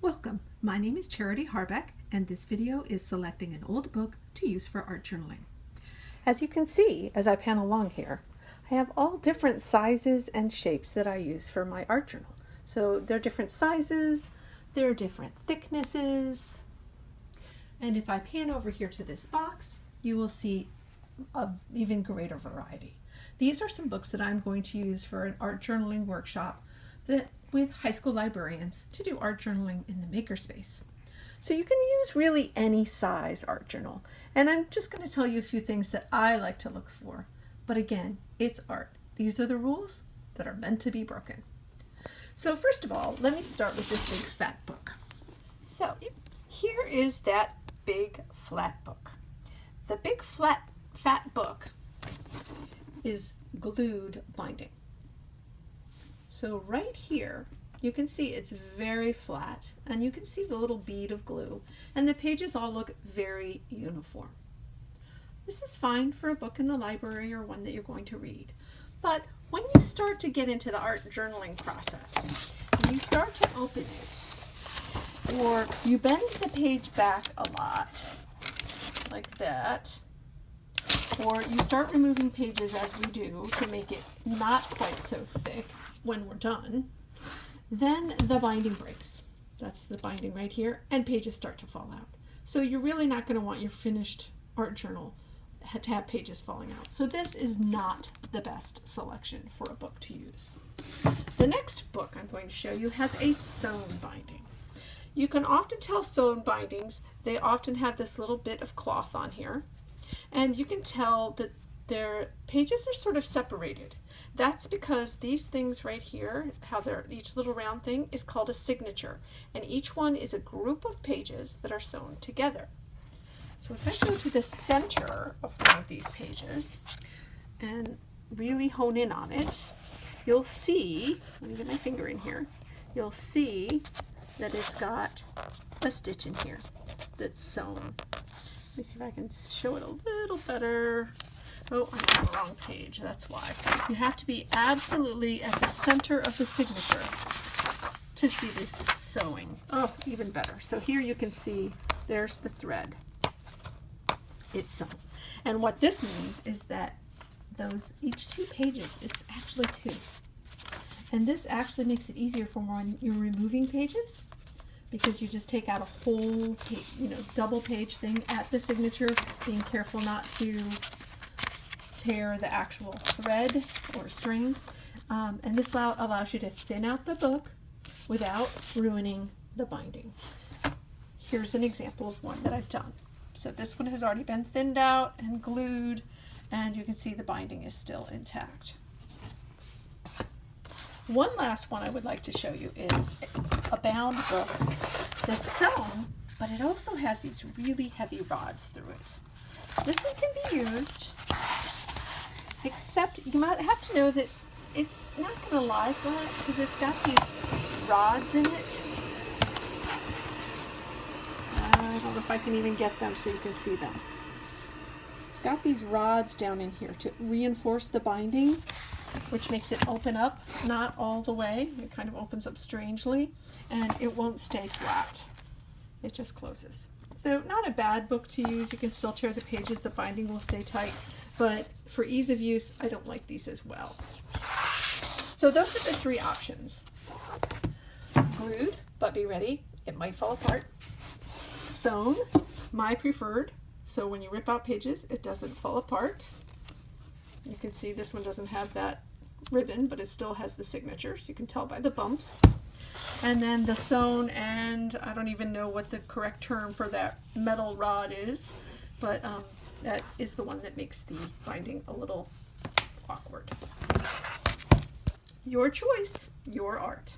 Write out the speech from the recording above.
Welcome, my name is Charity Harbeck and this video is selecting an old book to use for art journaling. As you can see as I pan along here, I have all different sizes and shapes that I use for my art journal. So they're different sizes, they're different thicknesses, and if I pan over here to this box, you will see an even greater variety. These are some books that I'm going to use for an art journaling workshop with high school librarians to do art journaling in the makerspace. So you can use really any size art journal. And I'm just going to tell you a few things that I like to look for. But again, it's art. These are the rules that are meant to be broken. So first of all, let me start with this big fat book. So here is that big flat book. The big fat book is glued binding. So right here, you can see it's very flat and you can see the little bead of glue and the pages all look very uniform. This is fine for a book in the library or one that you're going to read. But when you start to get into the art journaling process, and you start to open it, or you bend the page back a lot, like that, or you start removing pages as we do to make it not quite so thick when we're done, then the binding breaks. That's the binding right here, and pages start to fall out. So you're really not going to want your finished art journal to have pages falling out. So this is not the best selection for a book to use. The next book I'm going to show you has a sewn binding. You can often tell sewn bindings, they often have this little bit of cloth on here, and you can tell that their pages are sort of separated. That's because these things right here, how they're each little round thing is called a signature, and each one is a group of pages that are sewn together. So if I go to the center of one of these pages and really hone in on it, you'll see, let me get my finger in here, you'll see that it's got a stitch in here that's sewn. Let me see if I can show it a little better. Oh, I'm on the wrong page, that's why. You have to be absolutely at the center of the signature to see this sewing. Oh, even better. So here you can see there's the thread. It's sewn. And what this means is that each two pages, it's actually two. And this actually makes it easier for when you're removing pages, because you just take out a whole page, double page thing at the signature, being careful not to tear the actual thread or string. And this allows you to thin out the book without ruining the binding. Here's an example of one that I've done. So this one has already been thinned out and glued, and you can see the binding is still intact. One last one I would like to show you is a bound book that's sewn, but it also has these really heavy rods through it. This one can be used, except you might have to know that it's not going to lie flat because it's got these rods in it. I don't know if I can even get them so you can see them. It's got these rods down in here to reinforce the binding, which makes it open up, not all the way. It kind of opens up strangely, and it won't stay flat. It just closes. So not a bad book to use. You can still tear the pages, the binding will stay tight, but for ease of use, I don't like these as well. So those are the three options. Glued, but be ready, it might fall apart. Sewn, my preferred, so when you rip out pages, it doesn't fall apart. You can see this one doesn't have that ribbon, but it still has the signature, so you can tell by the bumps. And then the sewn, and I don't even know what the correct term for that metal rod is, but that is the one that makes the binding a little awkward. Your choice, your art.